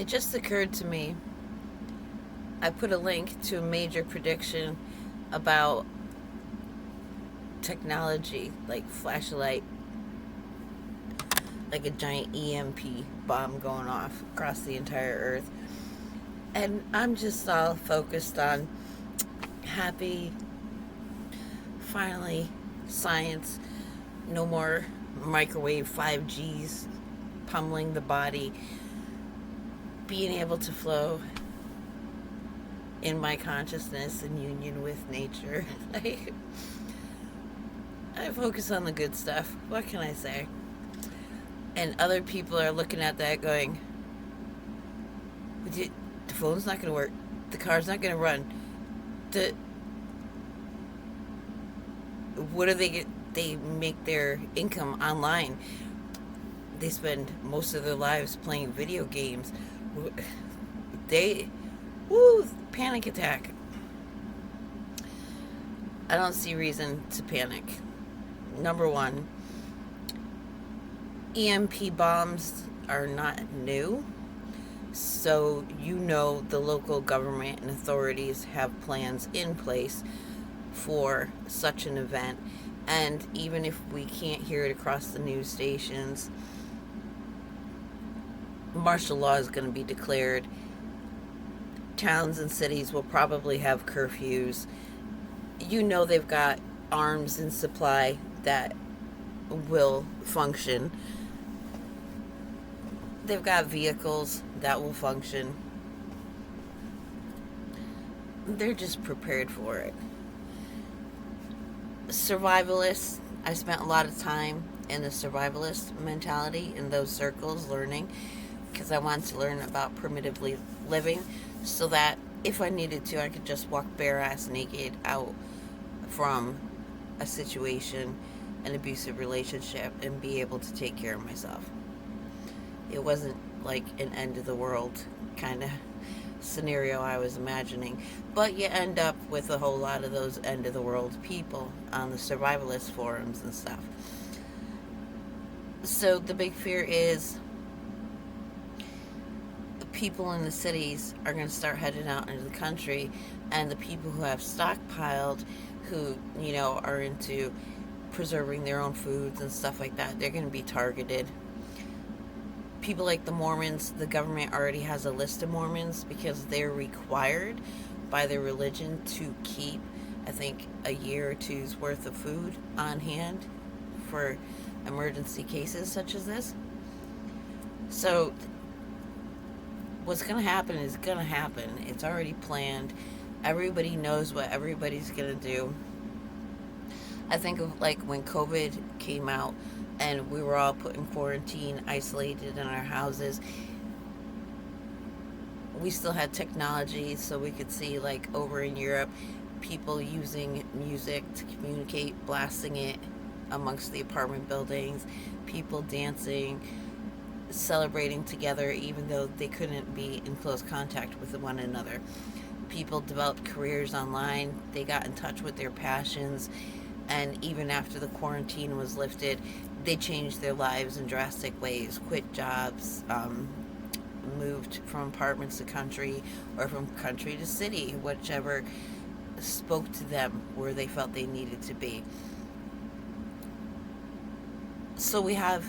It just occurred to me. I put a link to a major prediction about technology, like flashlight, like a giant EMP bomb going off across the entire earth. And I'm just all focused on happy, finally, science, no more microwave 5Gs pummeling the body, being able to flow in my consciousness in union with nature. Like, I focus on the good stuff. What can I say? And other people are looking at that going, the phone's not going to work. The car's not going to run. The what do they get? They make their income online. They spend most of their lives playing video games. They, panic attack. I don't see reason to panic. Number one, EMP bombs are not new. So, the local government and authorities have plans in place for such an event. And even if we can't hear it across the news stations, martial law is going to be declared. Towns and cities will probably have curfews. They've got arms in supply that will function. They've got vehicles that will function. They're just prepared for it. Survivalists, I spent a lot of time in the survivalist mentality in those circles learning, because I wanted to learn about primitively living so that if I needed to, I could just walk bare ass naked out from a situation, an abusive relationship, and be able to take care of myself. It wasn't like an end of the world kind of scenario I was imagining, but you end up with a whole lot of those end of the world people on the survivalist forums and stuff. So the big fear is the people in the cities are going to start heading out into the country, and the people who have stockpiled, who are into preserving their own foods and stuff like that, they're going to be targeted. People like the Mormons, the government already has a list of Mormons because they're required by their religion to keep, I think, a year or two's worth of food on hand for emergency cases such as this. So what's going to happen is going to happen. It's already planned. Everybody knows what everybody's going to do. I think of like when COVID came out and we were all put in quarantine, isolated in our houses. We still had technology, so we could see, like, over in Europe, people using music to communicate, blasting it amongst the apartment buildings, people dancing, celebrating together even though they couldn't be in close contact with one another. People developed careers online. They got in touch with their passions. And even after the quarantine was lifted, they changed their lives in drastic ways, quit jobs, moved from apartments to country, or from country to city, whichever spoke to them where they felt they needed to be. So we have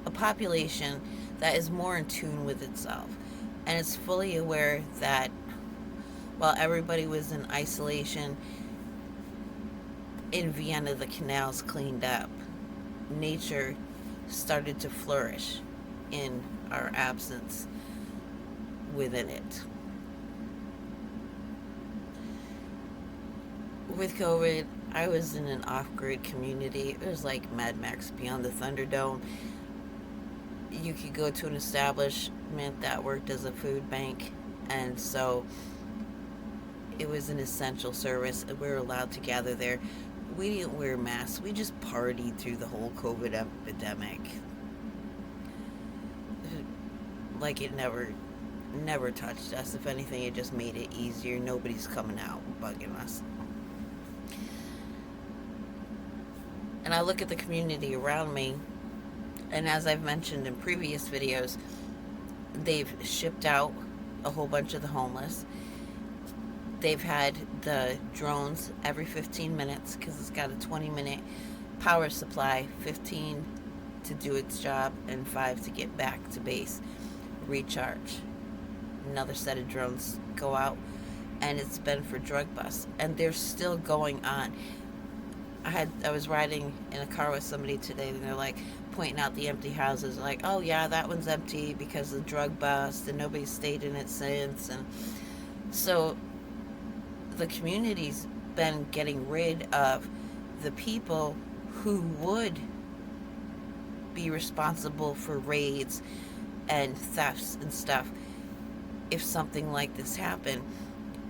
a population that is more in tune with itself, and it's fully aware that while everybody was in isolation, in Vienna, the canals cleaned up. Nature started to flourish in our absence within it. With COVID, I was in an off-grid community. It was like Mad Max Beyond the Thunderdome. You could go to an establishment that worked as a food bank, and so it was an essential service. We were allowed to gather there. We didn't wear masks. We just partied through the whole COVID epidemic. Like it never touched us. If anything, it just made it easier. Nobody's coming out bugging us. And I look at the community around me, and as I've mentioned in previous videos, They've shipped out a whole bunch of the homeless. They've had the drones every 15 minutes because it's got a 20-minute power supply, 15 to do its job and 5 to get back to base, recharge. Another set of drones go out, and it's been for drug busts, and they're still going on. I was riding in a car with somebody today, and they're like pointing out the empty houses, like, oh yeah, that one's empty because of the drug bust, and nobody's stayed in it since. And so the community's been getting rid of the people who would be responsible for raids and thefts and stuff if something like this happened.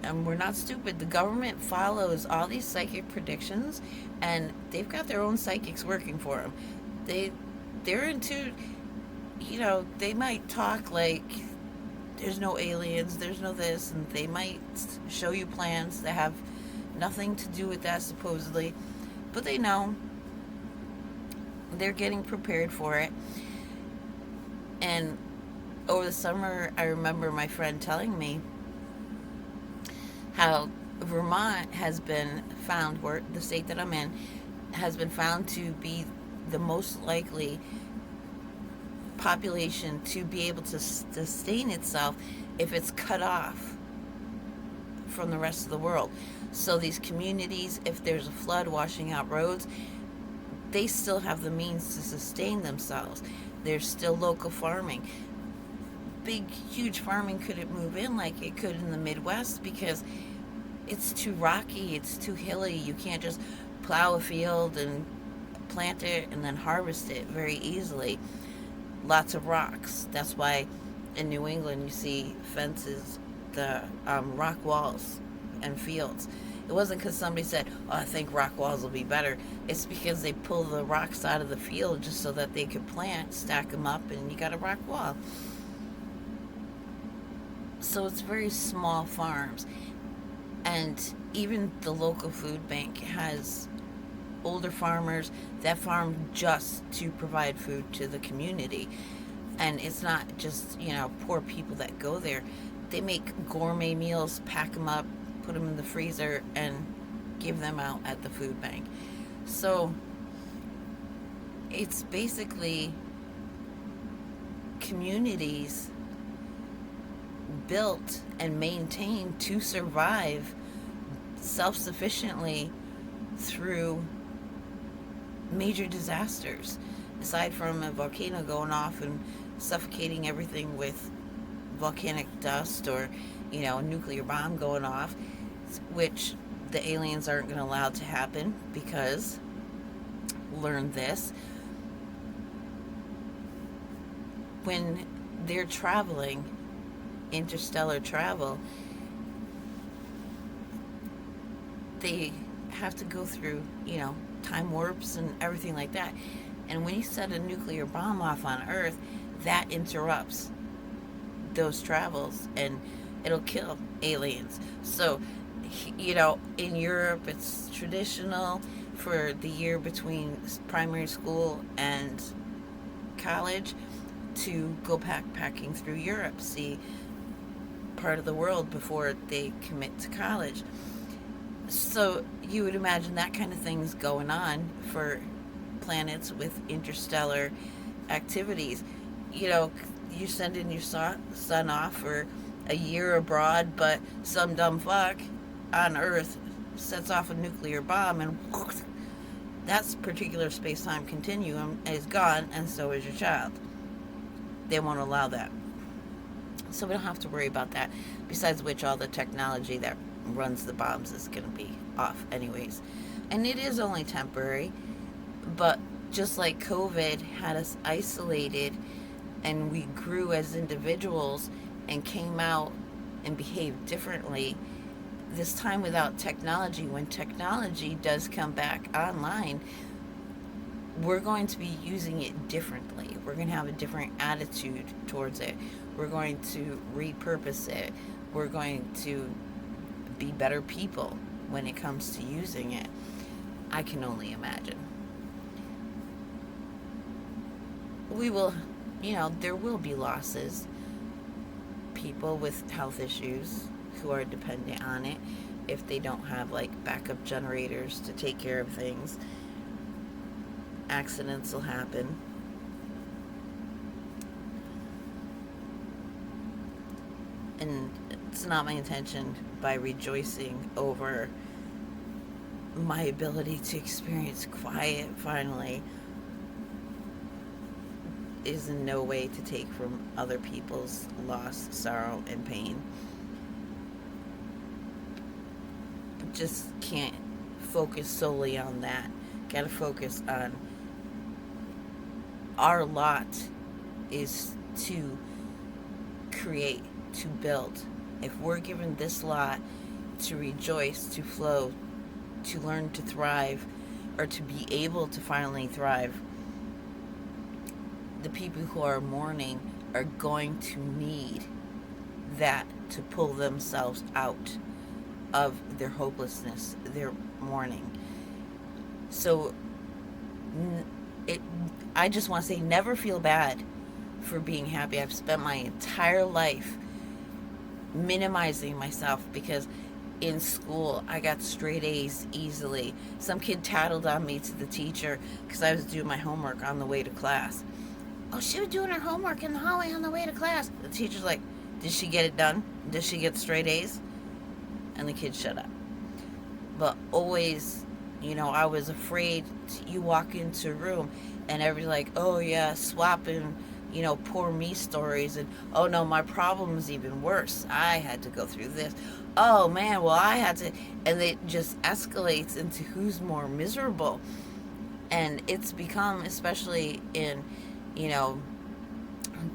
And we're not stupid. The government follows all these psychic predictions, and they've got their own psychics working for them. They're into, they might talk like there's no aliens, there's no this, and they might show you plans that have nothing to do with that supposedly, but they know. They're getting prepared for it. And over the summer, I remember my friend telling me how Vermont has been found, where the state that I'm in, has been found to be the most likely population to be able to sustain itself if it's cut off from the rest of the world. So these communities, if there's a flood washing out roads, they still have the means to sustain themselves. There's still local farming. Big, huge farming couldn't move in like it could in the Midwest because it's too rocky, it's too hilly. You can't just plow a field and plant it and then harvest it very easily. Lots of rocks. That's why in New England you see fences, the rock walls and fields. It wasn't because somebody said, oh, I think rock walls will be better. It's because they pull the rocks out of the field just so that they could plant, stack them up, and you got a rock wall. So it's very small farms. And even the local food bank has older farmers that farm just to provide food to the community. And it's not just, poor people that go there. They make gourmet meals, pack them up, put them in the freezer, and give them out at the food bank. So it's basically communities built and maintained to survive self-sufficiently through major disasters, aside from a volcano going off and suffocating everything with volcanic dust, or a nuclear bomb going off, which the aliens aren't going to allow to happen because, learn this, when they're traveling, interstellar travel, they have to go through, time warps and everything like that. And when you set a nuclear bomb off on Earth, that interrupts those travels and it'll kill aliens. So, in Europe, it's traditional for the year between primary school and college to go backpacking through Europe, see part of the world before they commit to college. So you would imagine that kind of thing's going on for planets with interstellar activities. You send in your son off for a year abroad, but some dumb fuck on Earth sets off a nuclear bomb, and that particular space-time continuum is gone, and so is your child. They won't allow that. So we don't have to worry about that. Besides which, all the technology that runs the bombs is going to be off anyways. And it is only temporary, but just like COVID had us isolated and we grew as individuals and came out and behaved differently, this time without technology, when technology does come back online, we're going to be using it differently. We're going to have a different attitude towards it. We're going to repurpose it. We're going to be better people when it comes to using it. I can only imagine. We will, there will be losses, people with health issues who are dependent on it, if they don't have like backup generators to take care of things, accidents will happen. And it's not my intention by rejoicing over my ability to experience quiet finally is in no way to take from other people's loss, sorrow, and pain. Just can't focus solely on that. Gotta focus on our lot is to create, to build. If we're given this lot to rejoice, to flow, to learn to thrive, or to be able to finally thrive, the people who are mourning are going to need that to pull themselves out of their hopelessness, their mourning. So it I just want to say, never feel bad for being happy. I've spent my entire life minimizing myself because in school I got straight A's easily. Some kid tattled on me to the teacher because I was doing my homework on the way to class. Oh, she was doing her homework in the hallway on the way to class. The teacher's like, did she get it done? Did she get straight A's? And the kid shut up. But always, I was afraid you walk into a room and everybody's like, oh yeah, swapping, poor me stories. And, oh no, my problem is even worse. I had to go through this. Oh man, well I had to. And it just escalates into who's more miserable. And it's become, especially in,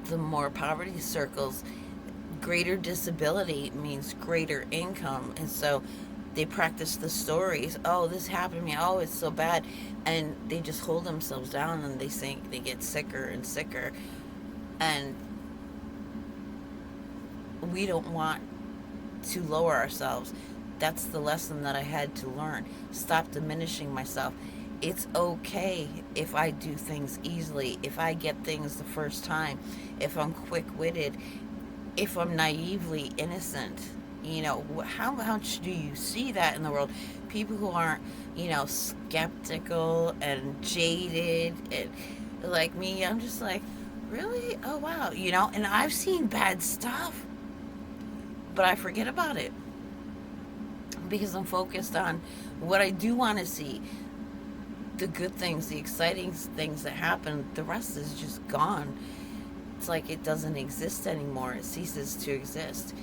the more poverty circles, greater disability means greater income. And so they practice the stories. Oh, this happened to me. Oh, it's so bad. And they just hold themselves down and they get sicker and sicker. And we don't want to lower ourselves. That's the lesson that I had to learn. Stop diminishing myself. It's okay if I do things easily, if I get things the first time, if I'm quick-witted, if I'm naively innocent. How much do you see that in the world? People who aren't, skeptical and jaded and like me, I'm just like, really? Oh, wow. And I've seen bad stuff, but I forget about it because I'm focused on what I do want to see. The good things, the exciting things that happen, the rest is just gone. It's like it doesn't exist anymore. It ceases to exist.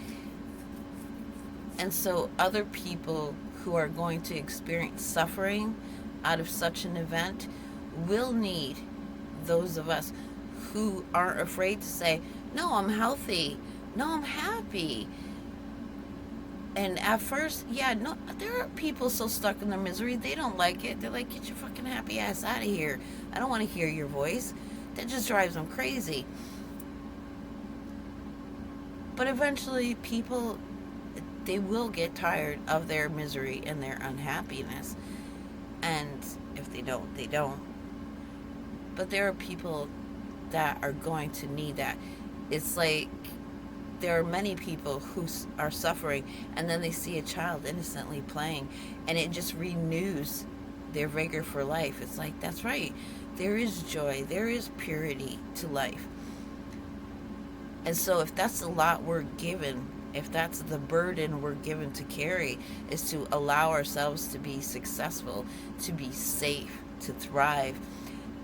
And so other people who are going to experience suffering out of such an event will need those of us who aren't afraid to say, no, I'm healthy. No, I'm happy. And at first, no, there are people so stuck in their misery, they don't like it. They're like, get your fucking happy ass out of here. I don't want to hear your voice. That just drives them crazy. But eventually, people, they will get tired of their misery and their unhappiness. And if they don't, they don't. But there are people that are going to need that. It's like there are many people who are suffering and then they see a child innocently playing and it just renews their vigor for life. It's like, that's right. There is joy. There is purity to life. And so if that's the lot we're given, if that's the burden we're given to carry, is to allow ourselves to be successful, to be safe, to thrive,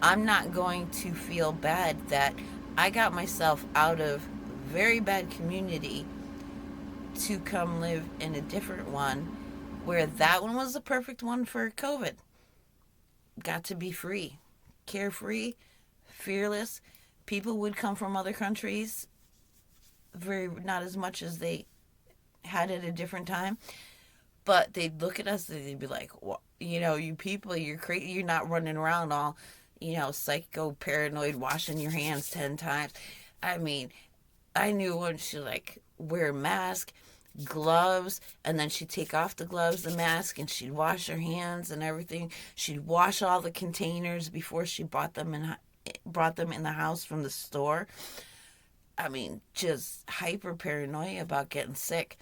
I'm not going to feel bad that I got myself out of very bad community to come live in a different one where that one was the perfect one for COVID. Got to be free, carefree, fearless. People would come from other countries, not as much as they had at a different time, but they'd look at us and they'd be like, well, you people, you're crazy. You're not running around all, psycho, paranoid, washing your hands 10 times. I mean, I knew when she wear a mask, gloves, and then she'd take off the gloves, the mask, and she'd wash her hands and everything. She'd wash all the containers before she brought them in the house from the store. I mean, just hyper paranoia about getting sick,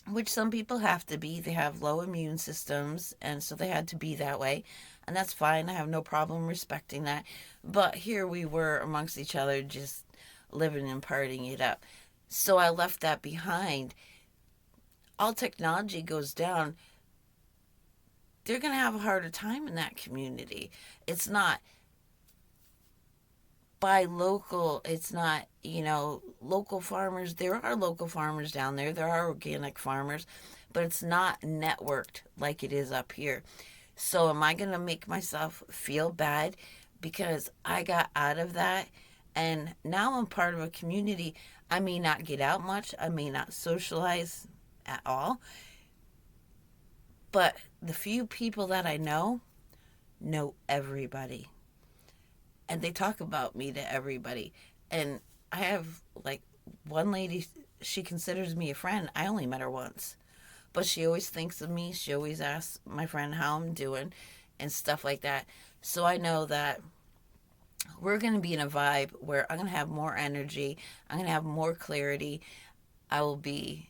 which some people have to be. They have low immune systems, and so they had to be that way. And that's fine. I have no problem respecting that. But here we were amongst each other, just living and partying it up. So I left that behind. All technology goes down, they're going to have a harder time in that community. It's not buy local. It's not, local farmers. There are local farmers down there. There are organic farmers, but it's not networked like it is up here. So am I going to make myself feel bad because I got out of that and now I'm part of a community? I may not get out much. I may not socialize at all. But the few people that I know everybody, and they talk about me to everybody. And I have like one lady, she considers me a friend. I only met her once, but she always thinks of me. She always asks my friend how I'm doing and stuff like that. So I know that we're going to be in a vibe where I'm going to have more energy, I'm going to have more clarity, I will be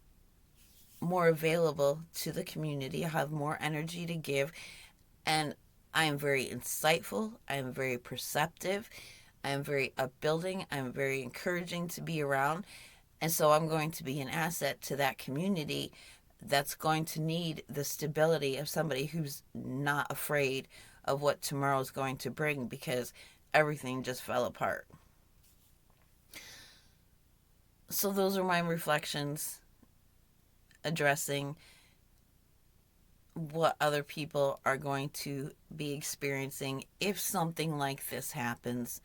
more available to the community, I have more energy to give, and I am very insightful, I am very perceptive, I am very upbuilding, I am very encouraging to be around. And so I'm going to be an asset to that community that's going to need the stability of somebody who's not afraid of what tomorrow's going to bring because everything just fell apart. So those are my reflections addressing what other people are going to be experiencing if something like this happens.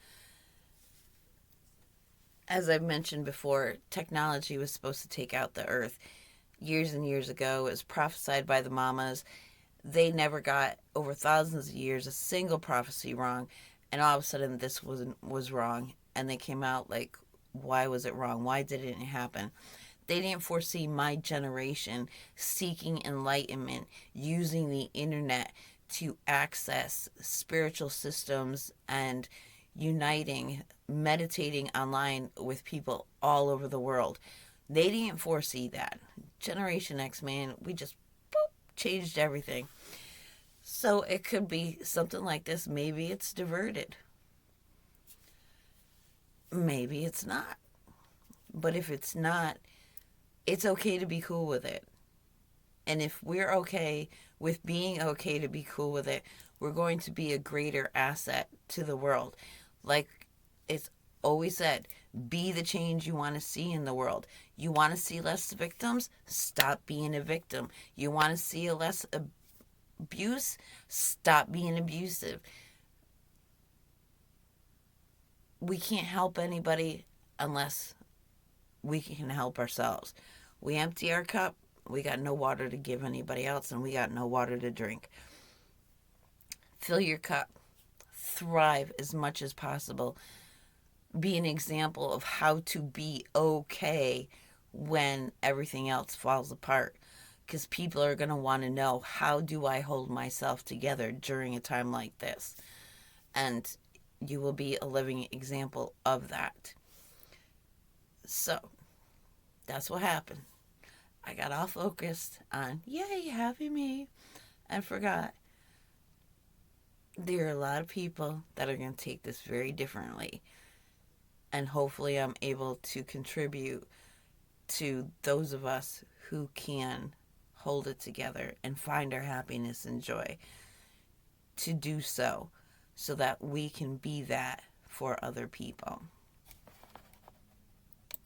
As I've mentioned before, technology was supposed to take out the earth years and years ago. It was prophesied by the mamas. They never got, over thousands of years, a single prophecy wrong. And all of a sudden this was wrong. And they came out like, why was it wrong? Why did it happen? They didn't foresee my generation seeking enlightenment, using the internet to access spiritual systems and uniting, meditating online with people all over the world. They didn't foresee that. Generation X, man, we just changed everything. So it could be something like this. Maybe it's diverted. Maybe it's not. But if it's not, it's okay to be cool with it. And if we're okay with being okay to be cool with it, we're going to be a greater asset to the world. Like it's always said, be the change you want to see in the world. You want to see less victims? Stop being a victim. You want to see a less abuse? Stop being abusive. We can't help anybody unless we can help ourselves. We empty our cup, we got no water to give anybody else, and we got no water to drink. Fill your cup. Thrive as much as possible. Be an example of how to be okay when everything else falls apart. Because people are going to want to know, how do I hold myself together during a time like this? And you will be a living example of that. So, that's what happened. I got all focused on, yay, happy me, and forgot there are a lot of people that are going to take this very differently. And hopefully I'm able to contribute to those of us who can hold it together and find our happiness and joy to do so that we can be that for other people.